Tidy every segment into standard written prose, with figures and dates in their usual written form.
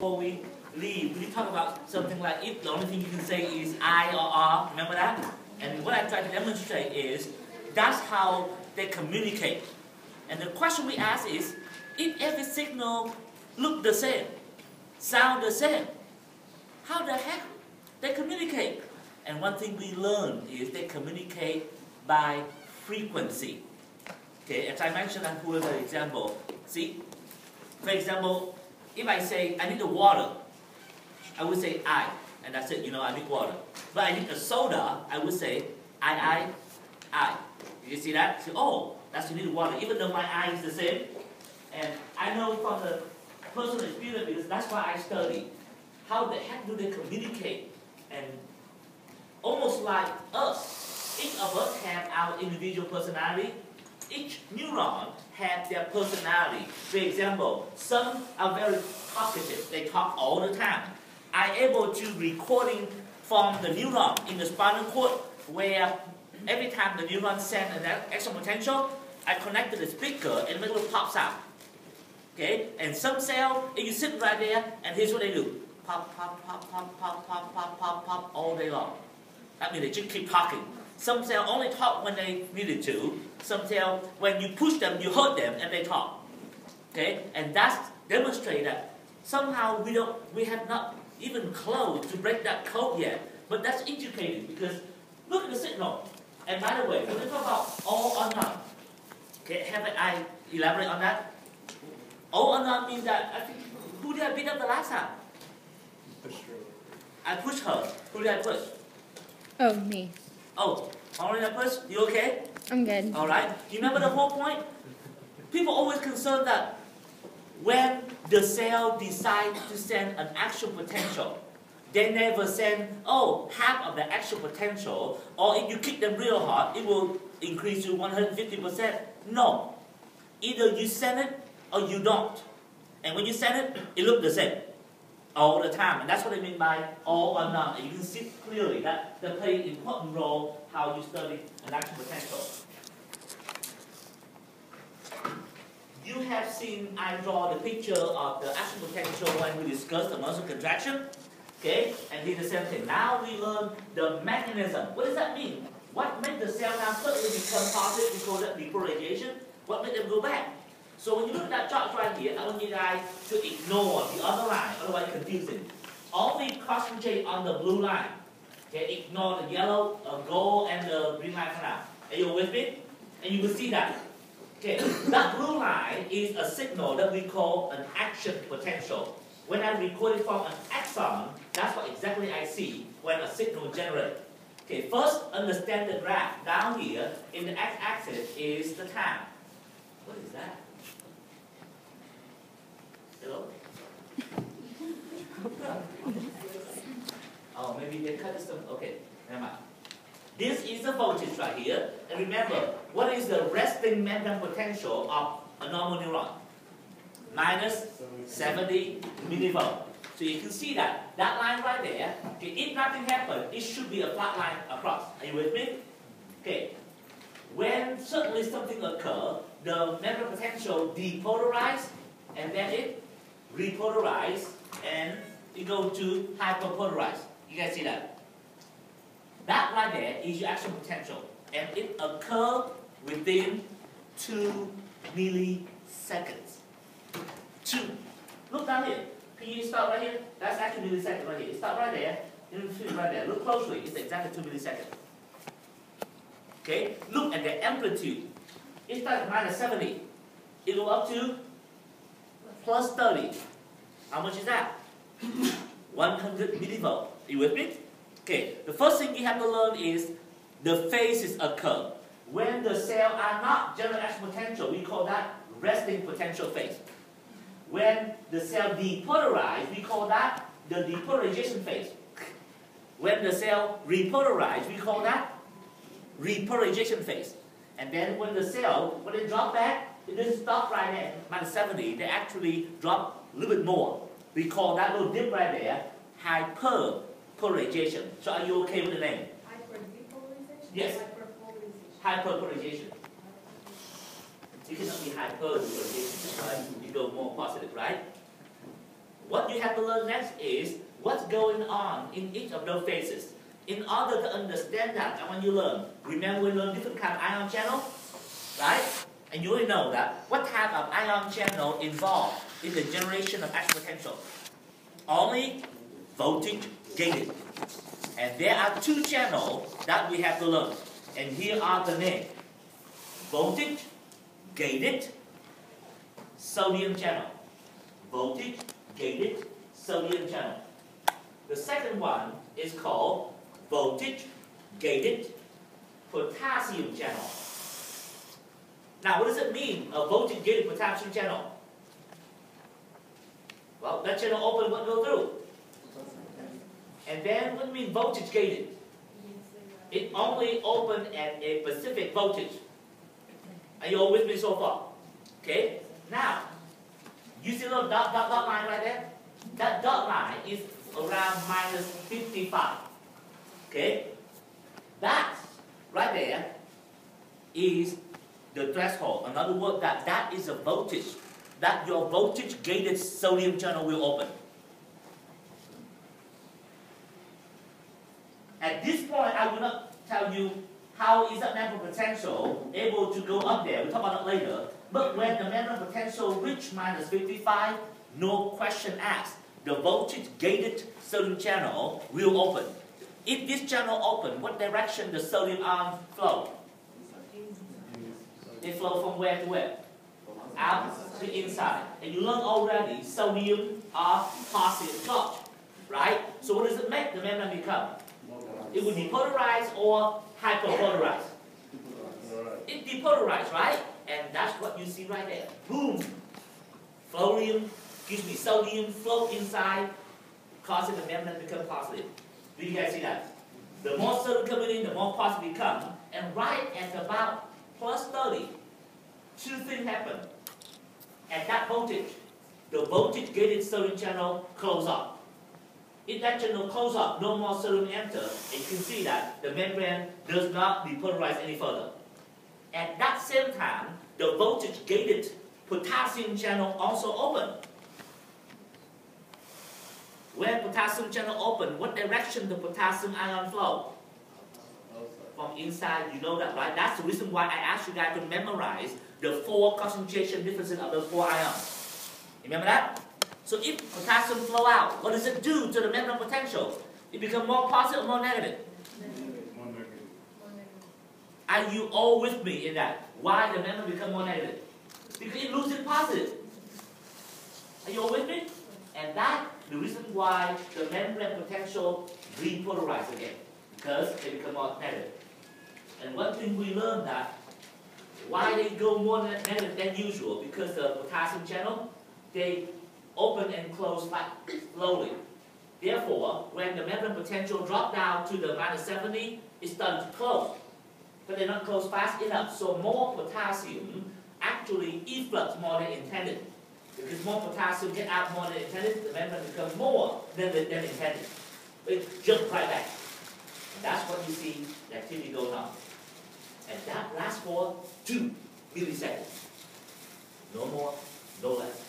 Before we leave, we talk about something like if the only thing you can say is I or R, remember that? And what I try to demonstrate is that's how they communicate. And the question we ask is, if every signal look the same, sound the same, how the heck they communicate? And one thing we learned is they communicate by frequency. Okay, as I mentioned, I'm putting an example. See, for example, if I say I need the water, I would say I, and that's it. You know, I need water. But I need a soda, I would say I. You see that? So, oh, that's you need water, even though my I is the same. And I know from the personal experience because that's why I study. How the heck do they communicate? And almost like us, each of us have our individual personality. Each neuron has their personality. For example, some are very talkative. They talk all the time. I'm able to recording from the neuron in the spinal cord where every time the neuron sends an extra potential, I connect to the speaker and make it pops out. Okay? And some cells, if you sit right there, and here's what they do. Pop, pop, pop, pop, pop, pop, pop, pop, pop, all day long. That means they just keep talking. Some cells only talk when they needed to. Some cells, when you push them, you hurt them, and they talk. Okay? And that's demonstrated that somehow we have not even close to break that code yet. But that's educated because look at the signal. And by the way, when we talk about all or none, okay, haven't I elaborate on that? All or none means that I think, who did I beat up the last time? I pushed her. Who did I push? Oh, me. Oh, how did I push? You okay? I'm good. All right. You remember the whole point? People always concerned that when the cell decides to send an actual potential, they never send, oh, half of the actual potential, or if you kick them real hard, it will increase to 150%. No. Either you send it or you don't. And when you send it, it looks the same all the time. And that's what I mean by all or none. And you can see clearly that they play an important role how you study an actual potential. You have seen I draw the picture of the actual potential when we discussed the muscle contraction. Okay? And did the same thing. Now we learn the mechanism. What does that mean? What makes the cell now suddenly become positive? We call that depolarization. What makes them go back? So when you look at that chart right here, I want you guys to ignore the other line, otherwise confusing. Only concentrate on the blue line. Okay? Ignore the yellow, gold, and the green line for now. Are you with me? And you will see that. Okay, that blue line is a signal that we call an action potential. When I record it from an axon, that's what exactly I see when a signal generates. Okay, first understand the graph. Down here, in the x-axis is the time. What is that? Hello? Oh, maybe they cut some. Okay, never mind. This is the voltage right here. And remember, what is the resting maximum potential of a normal neuron? Minus 70 millivolt. So you can see that. That line right there, okay, if nothing happens, it should be a flat line across. Are you with me? Okay. When suddenly something occurs, the maximum potential depolarizes, and then it repolarizes, and it goes to hyperpolarize. You guys see that? That right there is your actual potential. And it occurs within 2 milliseconds. 2. Look down here. Can you stop right here? That's actually milliseconds right here. Stop right there. Right there. Look closely. It's exactly 2 milliseconds. Okay? Look at the amplitude. It starts at minus 70. It goes up to plus 30. How much is that? 100 millivolts. Are you with me? Okay, the first thing you have to learn is the phases occur. When the cells are not generating actual potential, we call that resting potential phase. When the cell depolarize, we call that the depolarization phase. When the cell repolarize, we call that repolarization phase. And then when the cell, when they drop back, it doesn't stop right there, minus 70, they actually drop a little bit more. We call that little dip right there hyperpolarization. So are you okay with the name? Hyperdepolarization? Yes. Hyperpolarization. It cannot be hyperdepolarization. Right? You go more positive, right? what you have to learn next is what's going on in each of those phases. In order to understand that, I want you to learn. Remember, we learn different kind of ion channel, right? And you already know that what type of ion channel involved in the generation of actual potential? Only voltage gated. And there are two channels that we have to learn. And here are the names. Voltage gated sodium channel. Voltage gated sodium channel. The second one is called voltage gated potassium channel. Now, what does it mean, a voltage gated potassium channel? Well, that channel open, what go through? And then, what do you mean voltage gated? It only open at a specific voltage. Are you all with me so far? Okay? Now, you see the little dot line right there? That dot line is around minus 55. Okay? That, right there, is the threshold. In other words, that is a voltage. That your voltage gated sodium channel will open. At this point, I will not tell you how is that membrane potential able to go up there. We'll talk about that later. But when the membrane potential reaches minus 55, no question asked. The voltage gated sodium channel will open. If this channel open, what direction does sodium ion flow? They flow from where to where? Out to inside. And you learned already, sodium are positive charge. Right? So what does it make the membrane become? It will depolarize or hyperpolarize. It depolarize, right? And that's what you see right there. Boom! Sodium flow inside, causing the membrane to become positive. Do you guys see that? The more sodium coming in, the more positive it becomes. And right at about plus 30, two things happen. At that voltage, the voltage gated sodium channel close up. If that channel close up, no more sodium enter, and you can see that the membrane does not depolarize any further. At that same time, the voltage gated potassium channel also open. When potassium channel open, what direction the potassium ion flow? From inside, you know that, right? That's the reason why I asked you guys to memorize the 4 concentration differences of those 4 ions. Remember that? So if potassium flow out, what does it do to the membrane potential? It becomes more positive or more negative? More negative. Are you all with me in that? Why the membrane become more negative? Because it loses positive. Are you all with me? And that's the reason why the membrane potential repolarize again. Because they become more negative. And one thing we learned that why they go more negative than usual, because the potassium channel, they open and close slowly. Therefore, when the membrane potential drop down to the minus 70, it starts to close. But they're not closed fast enough, so more potassium actually efflux more than intended. Because more potassium get out more than intended, the membrane becomes more than intended. It jumps right back. And that's what you see the activity going on. And that lasts for 2 milliseconds. No more, no less.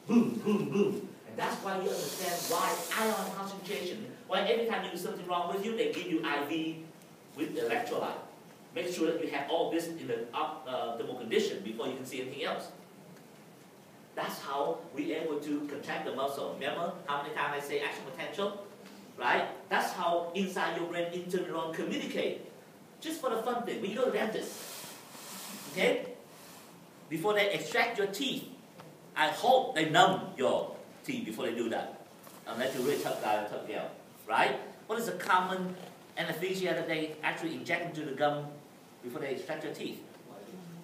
Boom, boom, boom. And that's why you understand why ion concentration, why every time you do something wrong with you, they give you IV with the electrolyte. Make sure that you have all this in the optimal condition before you can see anything else. That's how we're able to contract the muscle. Remember how many times I say action potential? Right? That's how inside your brain interneurons communicate. Just for the fun thing. When you go to the dentist, okay? Before they extract your teeth, I hope they numb your teeth before they do that. Unless you're really tough guy or tough gal. Right? What is the common anesthesia that they actually inject into the gum before they extract your teeth?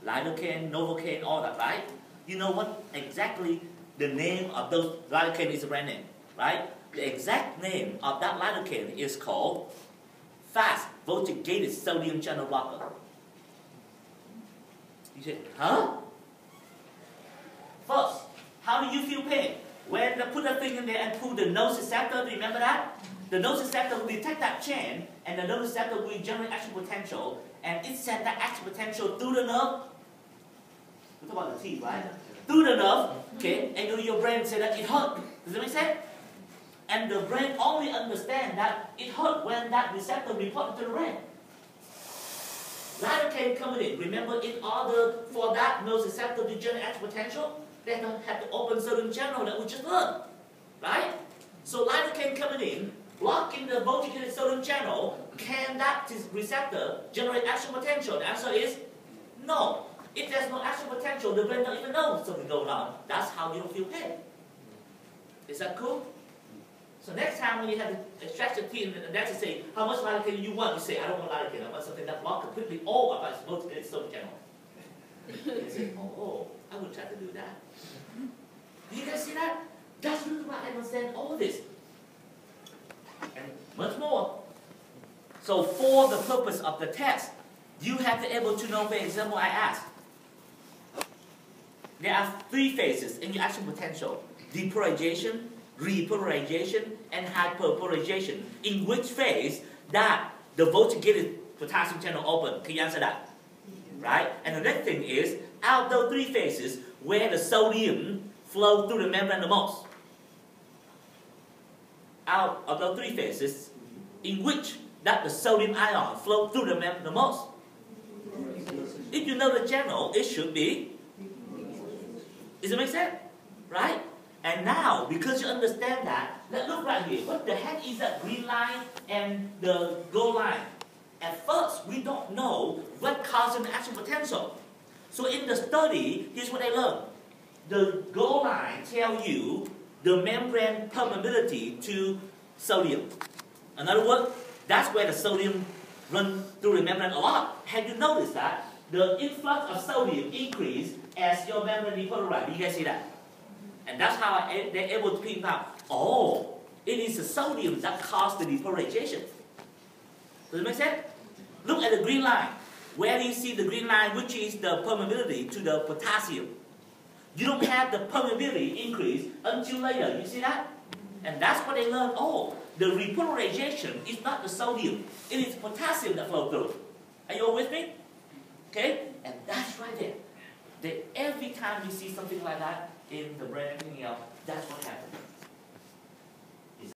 Lidocaine, Novocaine, all that, right? You know what exactly the name of those lidocaine is a brand name, right? The exact name of that lidocaine is called fast voltage gated sodium channel blocker. You say, huh? First, how do you feel pain? When they put that thing in there and pull the nociceptor, remember that? The nociceptor will detect that chain, and the nociceptor will generate action potential, and it sends that action potential through the nerve. We talk about the teeth, right? through the nerve, okay, and your brain say that it hurt. Does that make sense? And the brain only understands that it hurt when that receptor reported to the brain. Lidocaine coming in. Remember, in order for that nociceptor to generate action potential, they have to open certain channel that we just learned, right? So lidocaine coming in, blocking the voltage-gated sodium channel, can that receptor generate action potential? The answer is no. If there's no action potential, the brain don't even know something going on. That's how you don't feel pain. Is that cool? So next time when you have to extract your teeth and the doctor say, how much lidocaine do you want? You say, I don't want lidocaine. I want something that blocks completely all of its voltage-gated sodium channel. You say, oh, I would try to do that. You guys see that? That's really why I understand all this. And much more. So for the purpose of the test, you have to be able to know, for example, I asked. There are 3 phases in your action potential. Depolarization, repolarization, and hyperpolarization. In which phase that the voltage-gated potassium channel open? Can you answer that? Right? And the next thing is, out of those 3 phases, where the sodium flow through the membrane the most. Out of those 3 phases, in which that the sodium ion flow through the membrane the most. If you know the channel, it should be. Does it make sense? Right? And now, because you understand that, let's look right here. What the heck is that green line and the gold line? At first, we don't know what causes the action potential. So in the study, here's what they learned. The gold line tells you the membrane permeability to sodium. In other words, that's where the sodium runs through the membrane a lot. Have you noticed that? The influx of sodium increases as your membrane depolarizes. You guys see that? And that's how they're able to pinpoint out, oh, it is the sodium that caused the depolarization. Does it make sense? Look at the green line. Where do you see the green line, which is the permeability to the potassium? You don't have the permeability increase until later. You see that? And that's what they learned. Oh, the repolarization is not the sodium. It is potassium that flows through. Are you all with me? Okay? And that's right there. That every time you see something like that in the brain and everything else, that's what happens.